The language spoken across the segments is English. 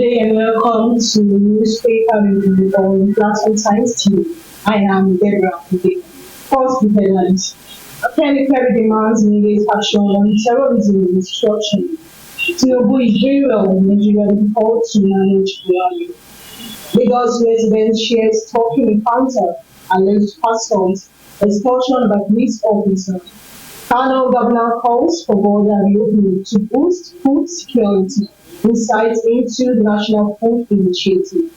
day and welcome to the newspaper review on Platform Science TV. I am Deborah today. First, the headlines. Afghanistan demands immediate action on terrorism and destruction. Tinubu is very well with Nigeria default to manage Buhari. Lagos residents share stalking encounter, alleged assault, expulsion by police officer. Kano governor calls for border reopening to boost food security. Insight into the National Food Initiative.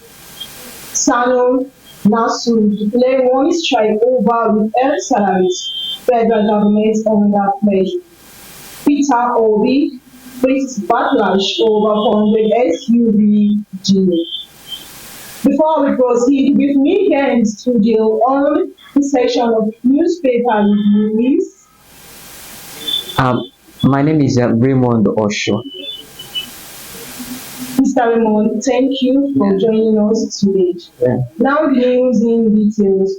Sano Nasu declare one strike over with air salaries. Federal government under pressure. Peter Obi faced backlash over 400 SUV deal. Before we proceed, with me here in studio on the section of newspaper review is My name is Raymond Osho. Mr. Raymond, thank you for joining us today. Yeah. Now the news in details.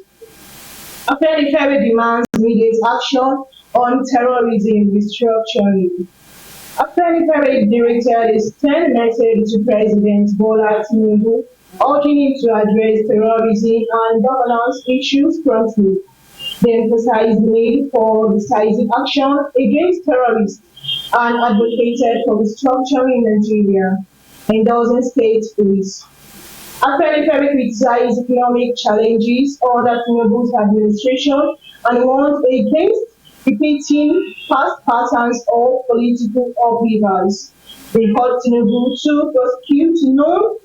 Afenifere demands immediate action on terrorism restructuring. Afenifere directed a stern message to President Bola Tinubu, urging him to address terrorism and governance issues promptly. They emphasized the need for decisive action against terrorists and advocated for restructuring Nigeria, endorsing state police. Afenifere criticized economic challenges under Tinubu's administration and warned against repeating past patterns of political upheavals. They called Tinubu to prosecute known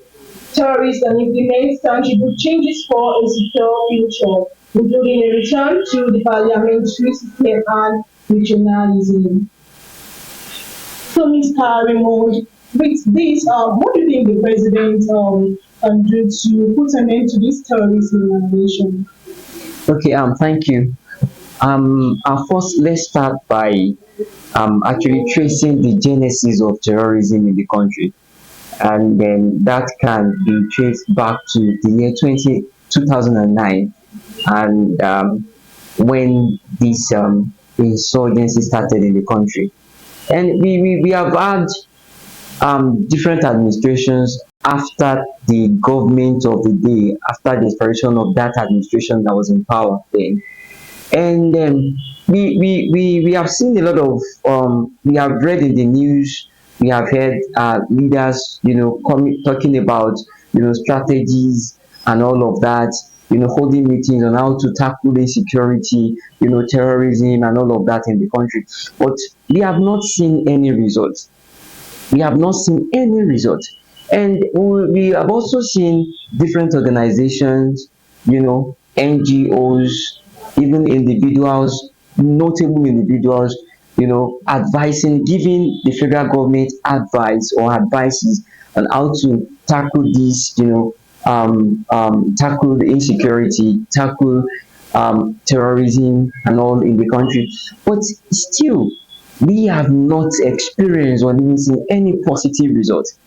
terrorists and implement tangible changes for a secure future, including a return to the parliamentary system and regionalism. So, Mr. Raymond, with this, what do you think the president can do to put an end to this terrorism in our nation? Okay, thank you. First, let's start by actually tracing the genesis of terrorism in the country, and then that can be traced back to the year 2009, and when this insurgency started in the country. And we have had different administrations after the government of the day, after the expiration of that administration that was in power then. And we have seen a lot of, we have read in the news, we have heard leaders, talking about, strategies and all of that, holding meetings on how to tackle insecurity, terrorism and all of that in the country. But we have not seen any results. We have not seen any results. And we have also seen different organizations, NGOs, even individuals, notable individuals, advising, giving the federal government advice or advices on how to tackle this, tackle the insecurity, tackle terrorism and all in the country. But still, we have not experienced or even seen any positive results.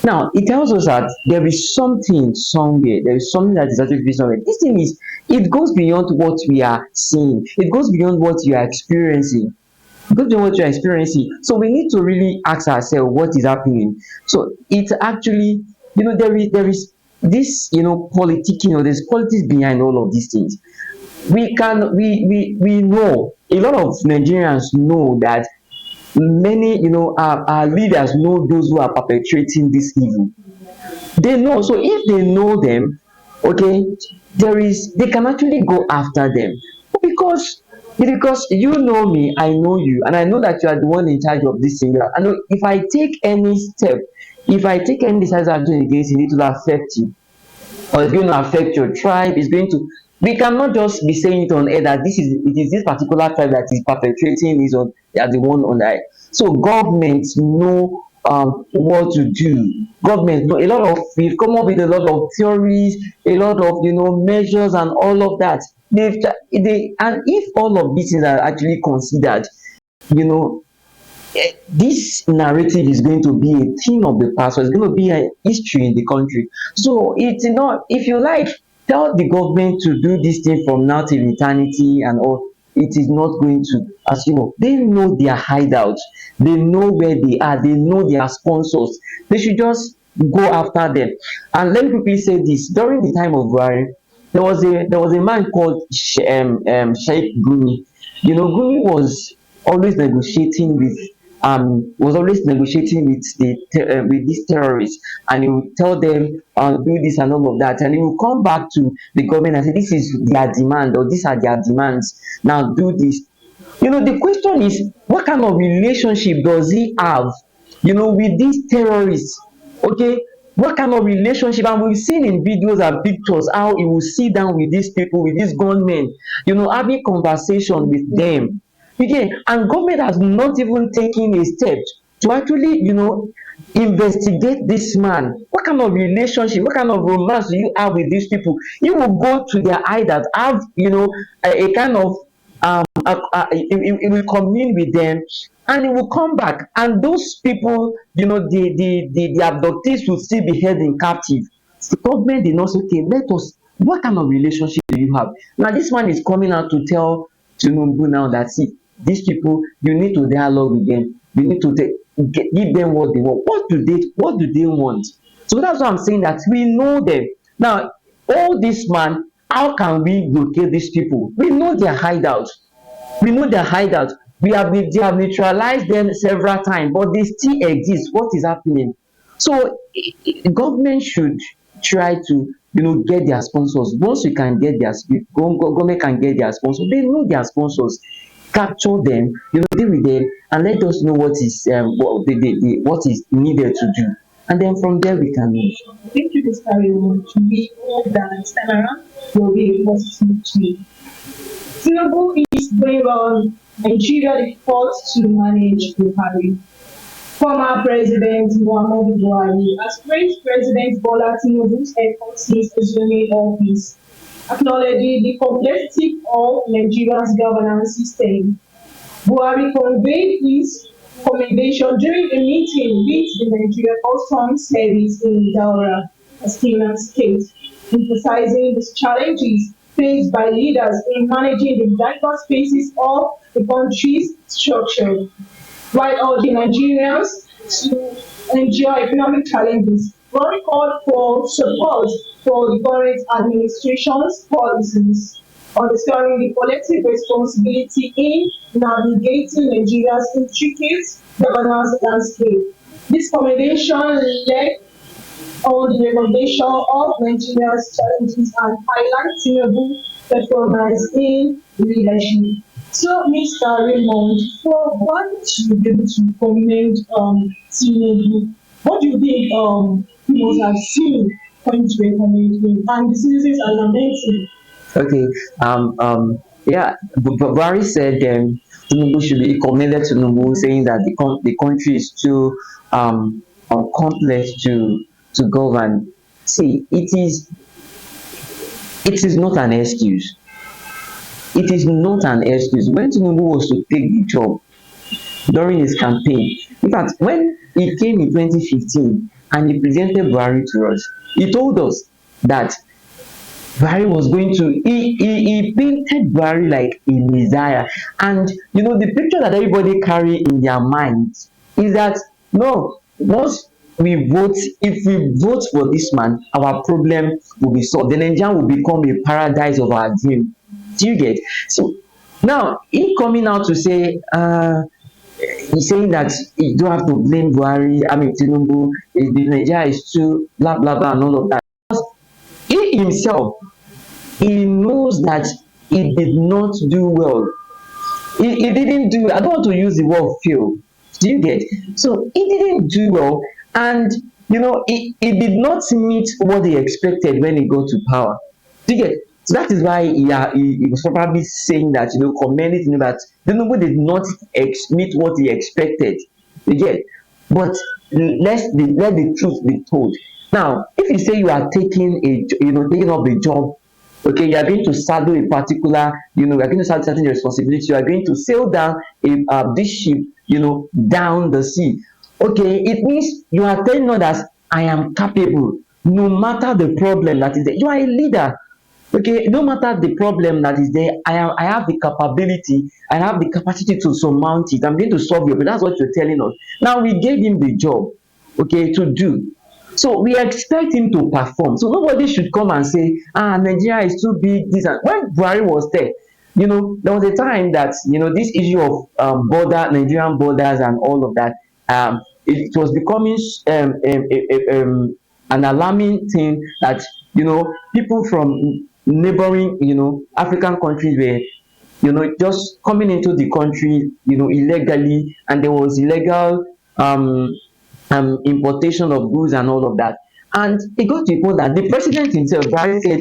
Now, it tells us that there is something somewhere, there is something that is actually somewhere. This thing is, it goes beyond what we are seeing, it goes beyond what you are experiencing. It goes beyond what you are experiencing. So we need to really ask ourselves what is happening. So it's actually, there is this, politicking, or there's politics behind all of these things. We know, a lot of Nigerians know that many, our leaders know those who are perpetrating this evil. They know. So if they know them, okay, they can actually go after them. Because you know me, I know you, and I know that you are the one in charge of this thing. I know if I take any step, if I take any decisive action against you, it will affect you, or it's going to affect your tribe. It's going to. We cannot just be saying it on air that it is this particular tribe that is perpetrating this, or they are the one on that. So governments know what to do. Governments know a lot of. We've come up with a lot of theories, a lot of measures and all of that. And if all of these things are actually considered, you know this narrative is going to be a thing of the past, so it's going to be a history in the country. So it's not, if you like, tell the government to do this thing from now till eternity and all, it is not going to, as you know, they know their hideouts, they know where they are, they know their sponsors. They should just go after them. And let me quickly say this: during the time of Buhari, there was a man called Sheikh Gumi. Gumi was always negotiating with with these terrorists, and he would tell them do this and all of that, and he will come back to the government and say this is their demand, or these are their demands, now do this. The question is, what kind of relationship does he have, with these terrorists? Okay, what kind of relationship? And we've seen in videos and pictures how he will sit down with these people, with these gunmen, having conversation with them. Again, and government has not even taken a step to actually, investigate this man. What kind of relationship, what kind of romance do you have with these people? You will go to their hideout, have, a kind of it will commune with them, and it will come back, and those people, the abductees will still be held in captive. The government did not say, okay, let us, what kind of relationship do you have? Now this man is coming out to tell Tinubu now that, see, these people, you need to dialogue with them, you need to give them what they want. What do they want? So that's why I'm saying that we know them now. All this man, how can we locate these people? We know their hideout. We know their hideout. They have neutralized them several times, but they still exist. What is happening? So government should try to, get their sponsors. Once we can get government can get their sponsors. They know their sponsors. Capture them, deal with them, and let us know what is needed to do, and then from there we can move. Thank you, Mr. Raymond. We hope that this time around there will be a positive change. Tinubu is going on Nigeria the fourth to manage Buhari. Former President Muhammadu Buhari has praised President Bola Tinubu's efforts since assuming office, acknowledging the complexity of Nigeria's governance system. Buhari conveyed his commendation during a meeting with the Nigeria Customs Service in Deborah, Katsina State, emphasizing the challenges faced by leaders in managing the diverse phases of the country's structure, while urging Nigerians to endure economic challenges. Buhari called for support for the current administration's policies, underscoring the collective responsibility in navigating Nigeria's intricate governance landscape. This commendation led on the recognition of Nigeria's challenges and highlight Tinubu's performance in leadership. So, Mr. Raymond, for one to be able to commend Tinubu, what do you think he must have seen for him to recommend him? And the citizens are lamenting. Okay. Yeah. Buhari said Tinubu should be commended to Tinubu, saying that the country is too complex to govern. See, it is not an excuse. It is not an excuse. When Tinubu was to take the job during his campaign, in fact, when he came in 2015 and he presented Buhari to us, he told us that Buhari was going to, he painted Buhari like a messiah. And the picture that everybody carry in their minds is that, no, once if we vote for this man, our problem will be solved. The Nigeria will become a paradise of our dream. Do you get? So now he coming out to say, he's saying that you don't have to blame Buhari, I mean Tinubu, the Nigeria is too blah blah blah and all of that. He himself, he knows that he did not do well. He didn't do, I don't want to use the word fail. Do you get? So he didn't do well, and he did not meet what he expected when he got to power. Do you get? So that is why he was probably saying that, commending that Tinubu did not meet what he expected. You get? But let the truth be told. Now, if you say you are taking up a job, okay, you are going to saddle a particular, you are going to saddle certain responsibility, you are going to sail down this ship, down the sea. Okay, it means you are telling others, I am capable, no matter the problem that is there. You are a leader. Okay, no matter the problem that is there, I have the capability, I have the capacity to surmount it. I'm going to solve it. But that's what you're telling us. Now we gave him the job, okay, to do. So we expect him to perform. So nobody should come and say, Nigeria is too big, this and when Buhari was there, there was a time that this issue of Nigerian borders and all of that, it was becoming an alarming thing that people from neighboring African countries were just coming into the country illegally, and there was illegal importation of goods and all of that. And it got to a point that the president himself, Buhari, said,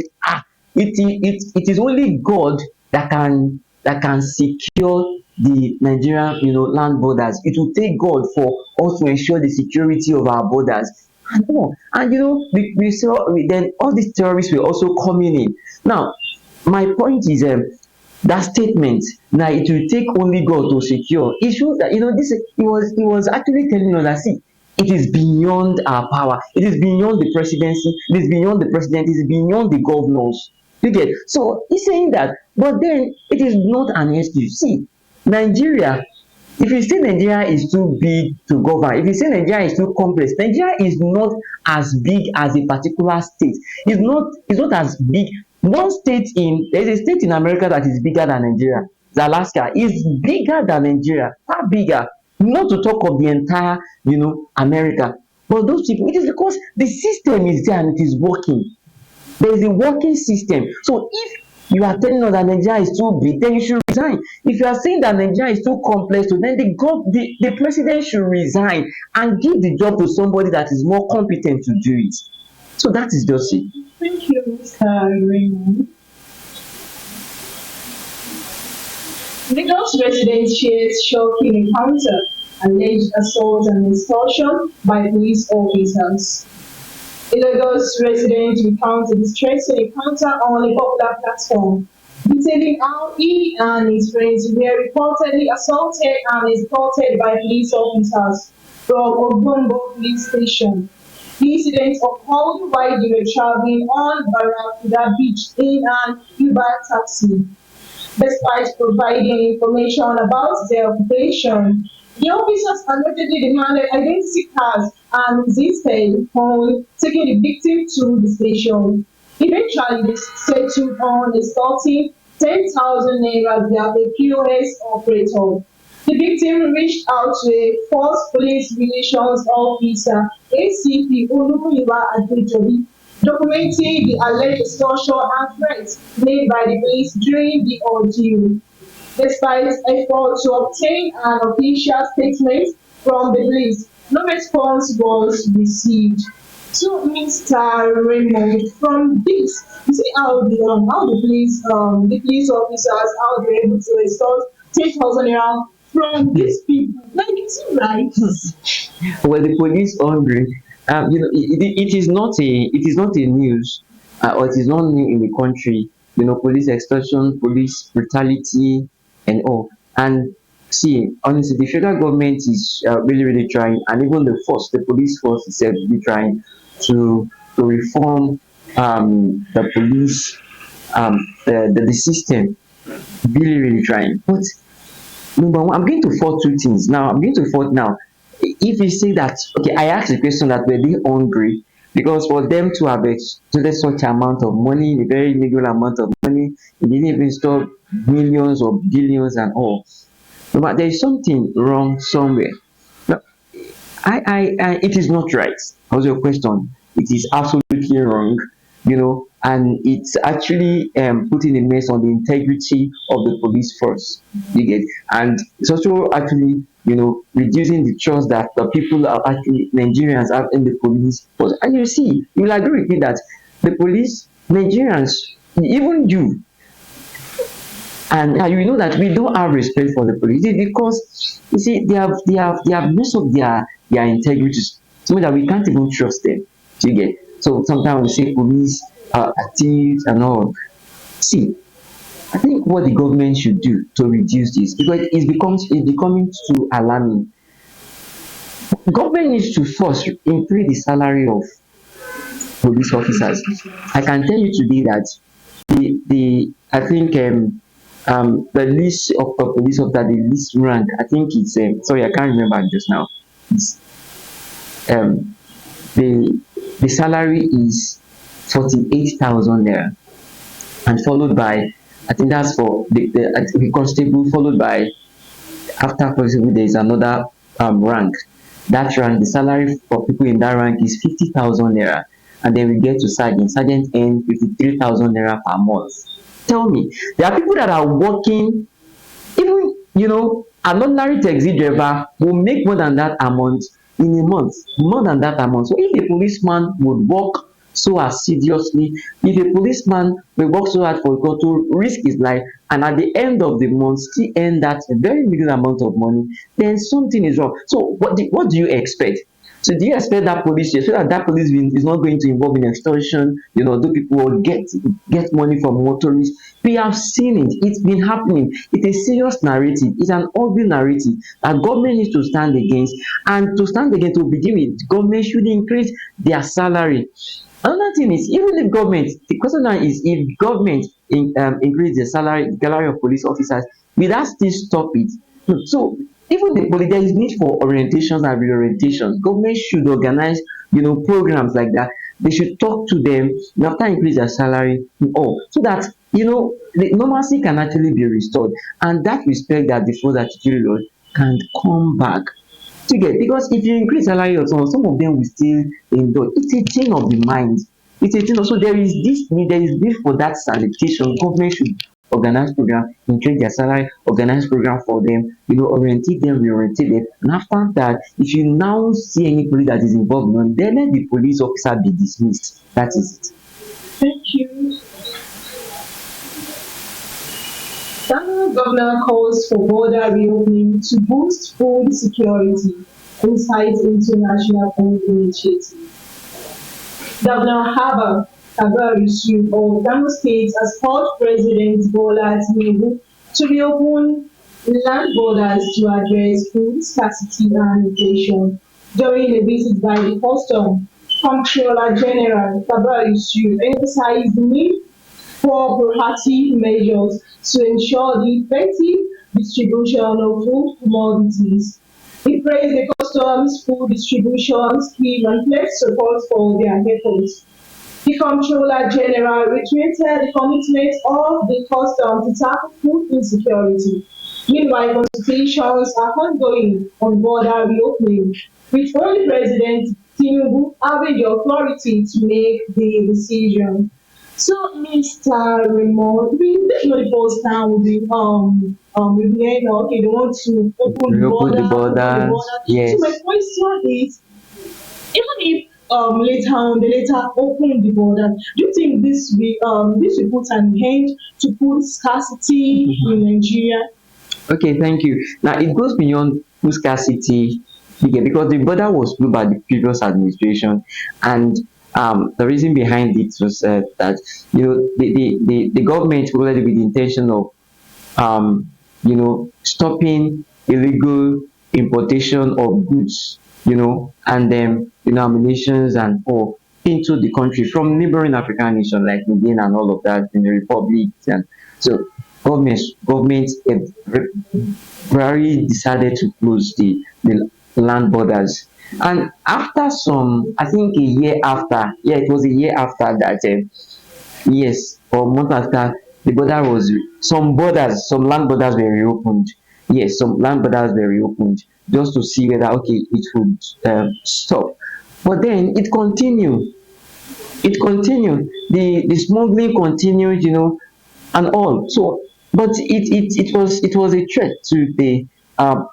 it is only God that can secure the Nigerian land borders. It will take God for us to ensure the security of our borders. And all. And we saw then all these terrorists were also coming in. Now, my point is that statement, now it will take only God to secure. It shows that this he was actually telling us that, see, it is beyond our power. It is beyond the presidency. It is beyond the president. It is beyond the governors. You get? So he's saying that, but then it is not an excuse. See, Nigeria, if you say Nigeria is too big to govern, if you say Nigeria is too complex, Nigeria is not as big as a particular state. It's not as big. There's a state in America that is bigger than Nigeria. It's Alaska. Is bigger than Nigeria, far bigger. Not to talk of the entire, America. But those people, it is because the system is there and it is working. There is a working system. So if you are telling us that Nigeria is too big, then you should resign. If you are saying that Nigeria is too complex, so then the president should resign and give the job to somebody that is more competent to do it. So that is just it. Thank you, Mr. Raymond. Lagos resident shares shocking encounter, alleged assault and extortion by police officers. A Lagos resident recounted a distressing encounter on a popular platform, detailing how he and his friends were reportedly assaulted and extorted by police officers from Ogbombo police station. The incident occurred while they were traveling on Barracuda Beach in an Uber taxi. Despite providing information about their occupation, the officers allegedly demanded identity cards and insisted on taking the victim to the station. Eventually, they settled on extorting 10,000 naira via a POS operator. The victim reached out to a force police relations officer, ACP Olumuyiwa Adejobi, documenting the alleged extortion and threats made by the police during the ordeal. Despite efforts to obtain an official statement from the police, no response was received. So, Mr. Raymond, from this, you see how the police officers, how they're able to extort 10,000 naira from these people. Like, is it right? Well, the police hungry. It is not a news, or it is not new in the country. Police extortion, police brutality, and all. And see, honestly, the federal government is really, really trying, and even the police force itself is really trying to reform the police, the system. Really, really trying. But number one, I'm going to fault two things. Now, I'm going to fault now. If you say that, okay, I asked the question that were they hungry, because for them to have extorted such amount of money, a very legal amount of money, they didn't even stop millions or billions and all. But there is something wrong somewhere. Now, it is not right. How's your question? It is absolutely wrong, and it's actually putting a mess on the integrity of the police force. You get, and it's also actually reducing the trust that the people are actually Nigerians have in the police force. And you see, you will agree with me that the police, Nigerians, even you, and you know that we don't have respect for the police. It's because you see they have messed up their integrity so that we can't even trust them. You get, so sometimes we say police are thieves and all. See, I think what the government should do to reduce this, because it's becoming too alarming. Government needs to first increase the salary of police officers. I can tell you today that the I think the list of the police officer, the least rank, I think it's sorry, I can't remember just now. It's the The salary is 48,000 naira, and followed by, I think that's for the constable, followed by, after constable there is another rank. That rank, the salary for people in that rank is 50,000 naira, and then we get to sergeant. Sergeant earn 53,000 naira per month. Tell me, there are people that are working, even an ordinary taxi driver will make more than that amount in a month, more than that amount. So if a policeman would work so assiduously, if a policeman will work so hard for God to risk his life, and at the end of the month still earn that very little amount of money, then something is wrong. So what do you expect? So do you expect that police, so that police is not going to involve in extortion, do people will get money from motorists? We have seen it. It's been happening. It's a serious narrative. It's an ugly narrative that government needs to stand against. And to stand against, to begin with, government should increase their salary. Another thing is, even if government, the question now is, if government increase the salary of police officers, will that still stop it? So even there is need for orientations and reorientations. Government should organize, programs like that. They should talk to them after increase their salary, so that the normalcy can actually be restored, and that respect that the first attitude law can come back. To get, because if you increase salary or some of them will still endure. It's a thing of the mind. It's a thing. Also, there is this need, there is need for that sanitation. Government should organize program, increase their salary, organize program for them, orientate them, reorientate them. And after that, if you now see any police that is involved, then let the police officer be dismissed. That is it. Thank you. Ghana governor calls for border reopening to boost food security, insight into national food initiative. Governor Abba Yusuf of Kano State has called President Bola Tinubu to reopen land borders to address food scarcity and inflation. During a visit by the Custom Comptroller General, Abba Yusuf emphasized the need for proactive measures to ensure the effective distribution of food commodities. He praised the customs food distribution scheme and pledged support for their efforts. The Comptroller General reiterated the commitment of the custom to tackle food insecurity. Meanwhile, consultations are ongoing on border reopening, with only President Tinubu having the authority to make the decision. So, Mr. Raymond, this is not the first time we've been hearing, okay, they want to Reopen the open the borders. border. So my Yes. question is, even if later on they later open the border, do you think this will put an end to food scarcity in Nigeria? Okay, thank you. Now it goes beyond food scarcity, okay, because the border was built by the previous administration, and the reason behind it was that the government already with the intention of stopping illegal importation of goods, and then ammunitions and all into the country from neighboring African nations like Nigeria and all of that in the republic. And so government very decided to close the land borders. And after some, I think a year after, yeah, it was a year after that, yes, or a month after, the border was, some land borders were reopened. Yes, some land borders were reopened just to see whether, okay, it would stop. But then it continued, the smuggling continued, and all. So, but it was a threat to the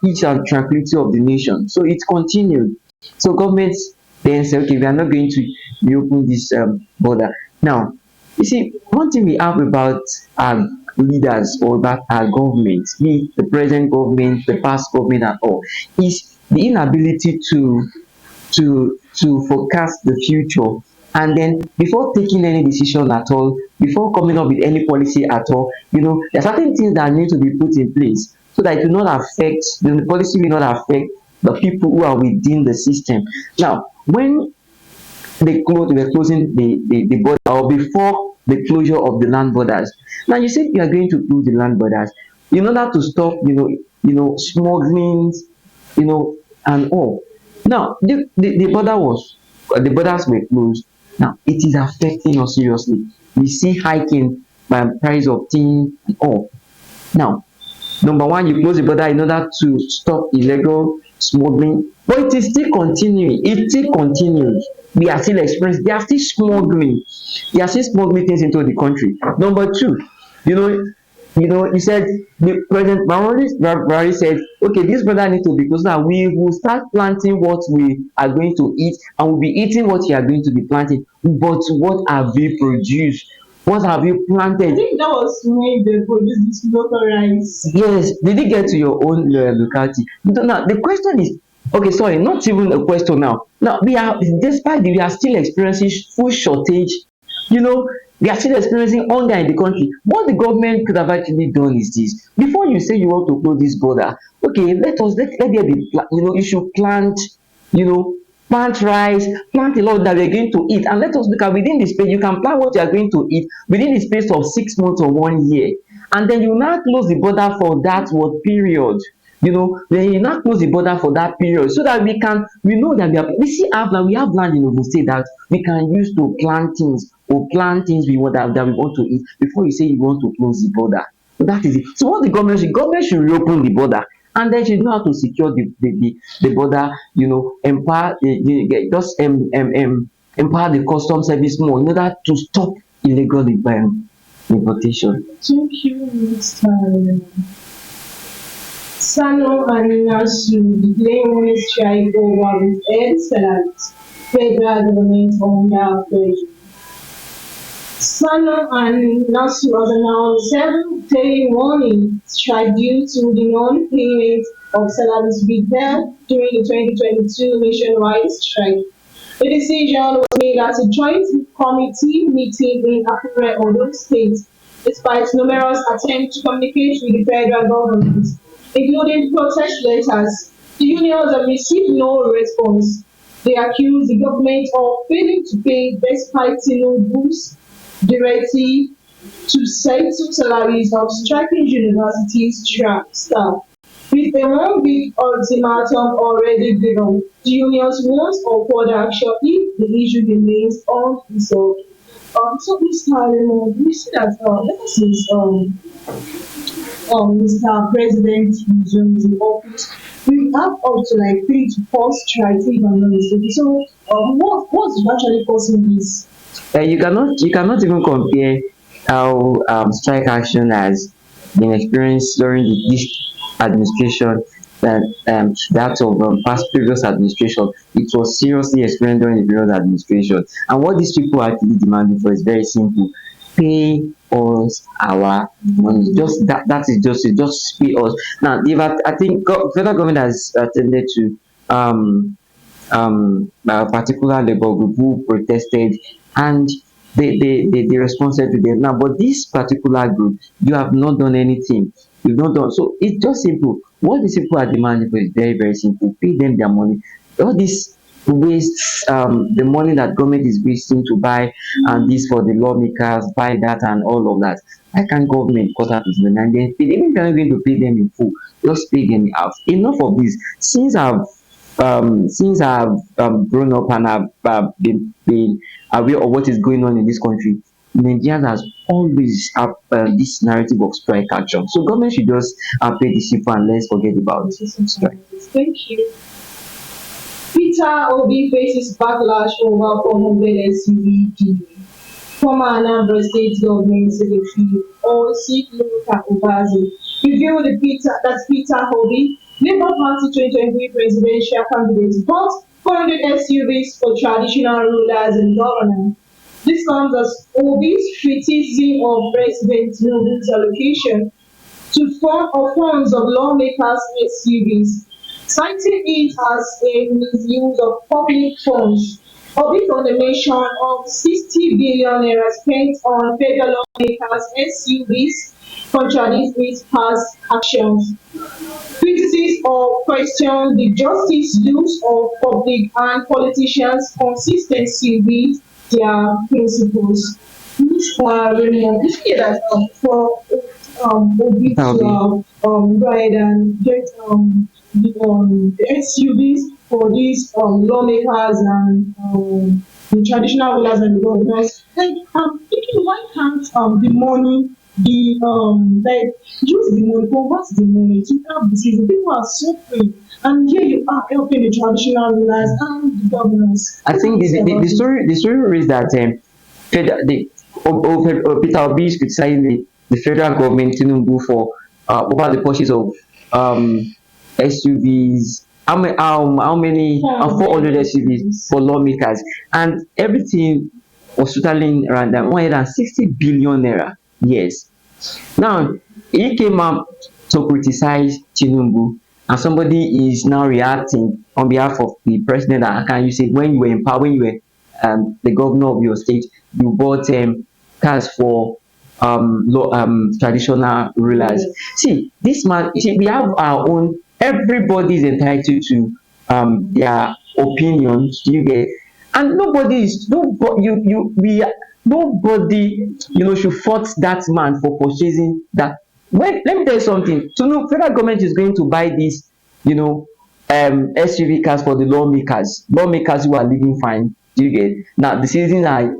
peace and tranquility of the nation. So it continued. So government then said, okay, we are not going to reopen this border. Now, you see, one thing we have about our leaders or about our government, be it the present government, the past government and all, is the inability to forecast the future, and then before taking any decision at all, before coming up with any policy at all, there are certain things that need to be put in place so that it will not affect, the policy will not affect the people who are within the system. Now, when they were closing the border, or before the closure of the land borders, now you said you are going to close the land borders in order to stop smuggling, and all. Now the border was the borders were closed. Now it is affecting us seriously. We see hiking price of things and all. Now, number one, you close the border in order to stop illegal smuggling, but it is still continuing. It still continues. We are still experiencing. They are still smuggling. They are still smuggling things into the country. Number two, you know, he said the President Buhari said, okay, this border need to be closed now. We will start planting what we are going to eat, and we'll be eating what we are going to be planting. But what have we produced? What have you I planted? think that was when they produced this local rice. Yes, did it get to your own locality? Now the question is, okay, sorry, not even a question now. Now we are, despite we are still experiencing food shortage, you know, we are still experiencing hunger in the country. What the government could have actually done is this: before you say you want to close this border, okay, let there be, you should plant, you know, plant rice, plant a lot that we're going to eat, and let us look at within the space. You can plant what you are going to eat within the space of 6 months or 1 year, and then you now close the border for that what period. Then you now close the border for that period, so that we know that we have land in Ogun State that we can use to plant things, or plant things that we want to eat, before you say you want to close the border. So that is it. So what the government should reopen the border, and then should know how to secure the border, empower just empower the custom service more in order to stop illegal importation. Thank you, Mr. Sano and Nasu declaring strike over with air salaries. Federal government under pressure. Sano and Nasu has announced 7-day warning strike due to the non-payment of salaries withheld during the 2022 nationwide strike. The decision was made at a joint committee meeting in Akure, Ondo State, despite numerous attempts to communicate with the federal government, including protest letters. The unions have received no response. They accuse the government of failing to pay despite Tinubu's directive to settle salaries of striking university staff. With a 1 week ultimatum already given, the unions want upward action if the issue remains unresolved. So, Mr. Raymond, we see that ever since Mr. President resumed in office, we have up to like 3 to 4 strikes, if I'm not mistaken. So, what's actually causing this? You cannot even compare how strike action has been experienced during this administration than that of past previous administration. It was seriously experienced during the previous administration. And what these people are actually demanding for is very simple: pay us our money. Just that is just it. Just pay us. Now, I think federal government has attended to a particular labor group who protested, and they responded to them. Now, but this particular group, you have not done anything. You've not done so. It's just simple. What these people are demanding for is very, very simple: pay them their money. All this waste, the money that government is wasting to buy, and this for the lawmakers, buy that and all of that. Why can't government cut out this money and then pay them? Even if they're not going to pay them in full, just pay them out. Enough of this. Since I've grown up and I've been aware of what is going on in this country, Nigerians has always have this narrative of strike action. So government should just pay these people and let's forget about strike. Thank you. Peter Obi faces backlash over 400 SUV. Former Anambra State Government Secretary Osiluka Ubazi revealed that Peter Obi, Labour Party 2023 presidential candidate, bought 400 SUVs for traditional rulers and governors. This comes as Obi's criticism of President Tinubu's allocation to funds of lawmakers' SUVs, citing it as a misuse of public funds. Obi condemnation of 60 billion naira spent on federal lawmakers' SUVs contradicts his past actions. Critics of question the justice use of public and politicians' consistency with their principles. Mr. Raymond, you see that for Obi to Okay. go ahead and get the SUVs for these lawmakers and the traditional rulers and the governors. Like thinking, why can't the money be like use the money for what's the money to help the citizens? People are suffering, and here you are helping the traditional rulers and the governors. I What do think you say the about it? story is that Peter Obi is criticizing the federal government Tinubu for over the purchase of SUVs. How many 400 SUVs for lawmakers, and everything was totaling around 160 billion naira. Yes. Now he came up to criticize Tinubu, and somebody is now reacting on behalf of the president. And can you say when you were in power, when you were the governor of your state, you bought cars for traditional rulers. Yes. See, this man, see, we have our own. Everybody is entitled to their opinions. You get, and nobody is nobody you we nobody should fault that man for purchasing that. When let me tell you something. So no, federal government is going to buy this, you know, SUV cars for the lawmakers who are living fine. Do you get? Now the citizens are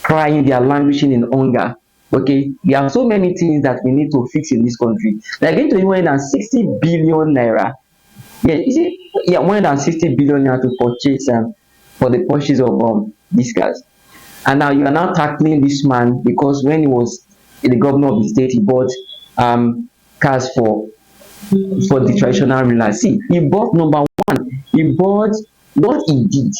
crying, they are languishing in hunger. Okay, there are so many things that we need to fix in this country. They are going to 160 billion naira. Yeah, is it? Yeah, 160 billion naira to purchase for the purchase of these cars. And now you are now tackling this man because when he was the governor of the state, he bought cars for the traditional rulers. See, he bought number one, he bought what he did,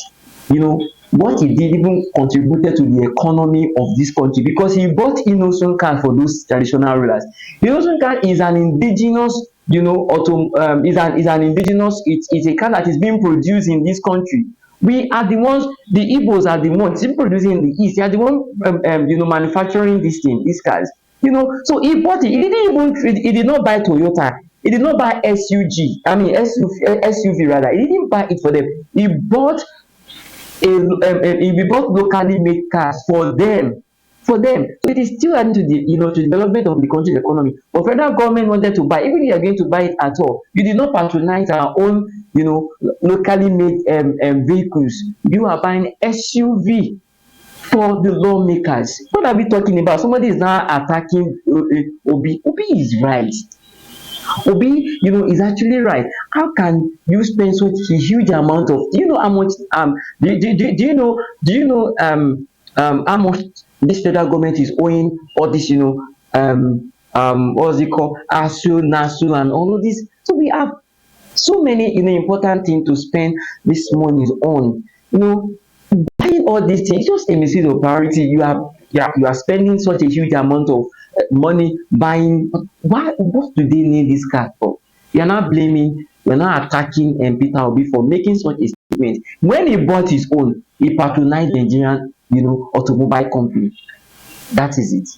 you know, what he did even contributed to the economy of this country because he bought innocent cars for those traditional rulers. Innocent car is an indigenous, is an indigenous, it's a car that is being produced in this country. We are the ones, the Igbos are the ones producing in the east, they are the one manufacturing this thing, these cars. So he bought it. He didn't even he did not buy Toyota. He did not buy SUV rather. He didn't buy it for them. He bought he bought locally made cars for them. For them. So it is still adding to the to the development of the country's economy. But federal government wanted to buy, even if you are going to buy it at all, you did not patronize our own, locally made vehicles. You are buying SUV for the lawmakers. What are we talking about? Somebody is now attacking Obi. Obi is right. Obi, is actually right. How can you spend such a huge amount of? Do you know how much? How much this federal government is owing all this? What's it called? ASU, NASU, and all of this. So we have so many important things to spend this money on. Buying all these things just a misuse of priority. You are spending such a huge amount of money buying. What do they need this car for? You're not blaming, you're not attacking Peter Obi for making such a statement. When he bought his own, he patronized Nigerian automobile company. That is it.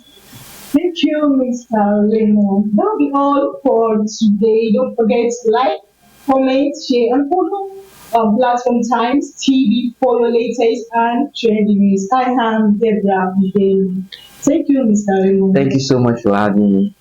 Thank you, Mr. Raymond. That'll be all for today. Don't forget to like, comment, share, and follow Platform Times TV for your latest and trending news. I am Deborah. Thank you, Mr. Raymond. Thank you so much for having me.